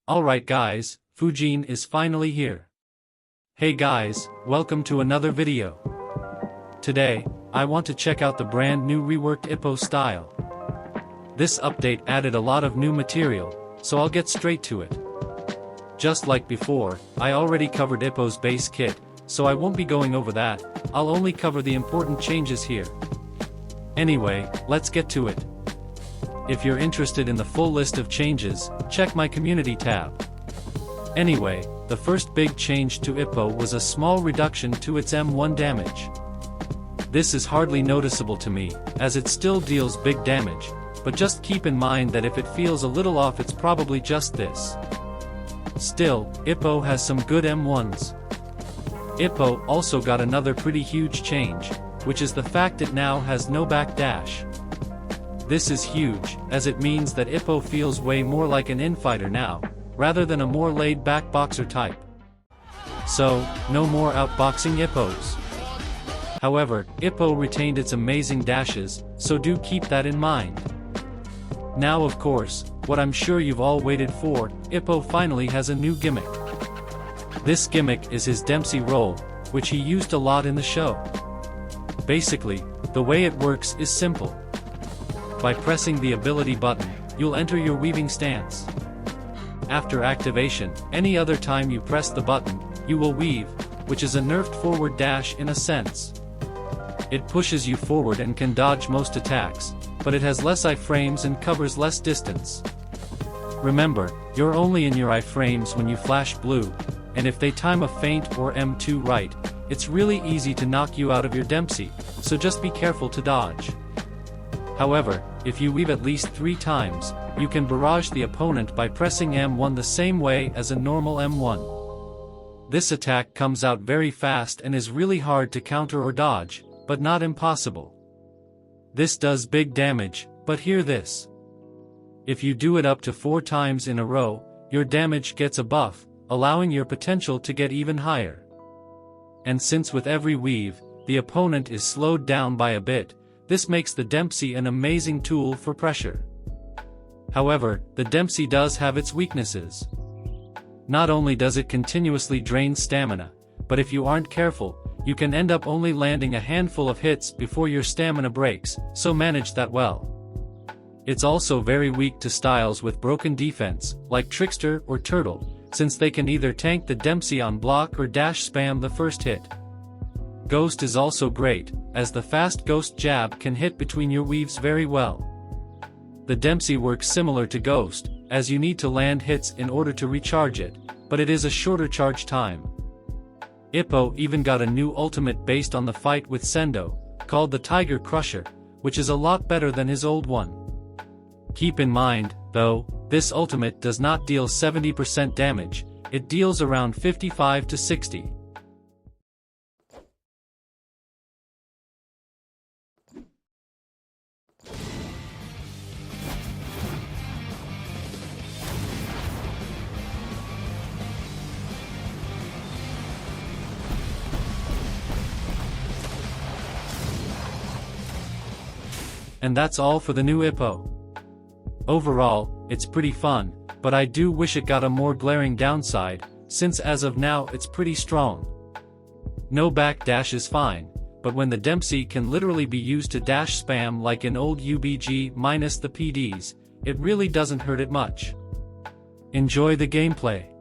Alright guys, Fujin is finally here. Hey guys, welcome to another video. Today, I want to check out the brand new reworked Ippo style. This update added a lot of new material, so I'll get straight to it. Just like before, I already covered Ippo's base kit, so I won't be going over that. I'll only cover the important changes here. Anyway, let's get to it. If you're interested in the full list of changes, check my community tab. Anyway, the first big change to Ippo was a small reduction to its M1 damage. This is hardly noticeable to me, as it still deals big damage, but just keep in mind that if it feels a little off, it's probably just this. Still, Ippo has some good M1s. Ippo also got another pretty huge change, which is the fact it now has no backdash. This is huge, as it means that Ippo feels way more like an infighter now, rather than a more laid-back boxer type. So, no more outboxing Ippos. However, Ippo retained its amazing dashes, so do keep that in mind. Now of course, what I'm sure you've all waited for, Ippo finally has a new gimmick. This gimmick is his Dempsey Roll, which he used a lot in the show. Basically, the way it works is simple. By pressing the ability button, you'll enter your weaving stance. After activation, any other time you press the button, you will weave, which is a nerfed forward dash in a sense. It pushes you forward and can dodge most attacks, but it has less iframes and covers less distance. Remember, you're only in your iframes when you flash blue, and if they time a feint or M2 right, it's really easy to knock you out of your Dempsey, so just be careful to dodge. However, if you weave at least 3 times, you can barrage the opponent by pressing M1 the same way as a normal M1. This attack comes out very fast and is really hard to counter or dodge, but not impossible. This does big damage, but hear this. If you do it up to 4 times in a row, your damage gets a buff, allowing your potential to get even higher. And since with every weave, the opponent is slowed down by a bit, this makes the Dempsey an amazing tool for pressure. However, the Dempsey does have its weaknesses. Not only does it continuously drain stamina, but if you aren't careful, you can end up only landing a handful of hits before your stamina breaks, so manage that well. It's also very weak to styles with broken defense, like Trickster or Turtle, since they can either tank the Dempsey on block or dash spam the first hit. Ghost is also great, as the fast Ghost jab can hit between your weaves very well. The Dempsey works similar to Ghost, as you need to land hits in order to recharge it, but it is a shorter charge time. Ippo even got a new ultimate based on the fight with Sendo, called the Tiger Crusher, which is a lot better than his old one. Keep in mind, though, this ultimate does not deal 70% damage, it deals around 55 to 60. And that's all for the new Ippo. Overall, it's pretty fun, but I do wish it got a more glaring downside, since as of now it's pretty strong. No backdash is fine, but when the Dempsey can literally be used to dash spam like in old UBG minus the PDs, it really doesn't hurt it much. Enjoy the gameplay.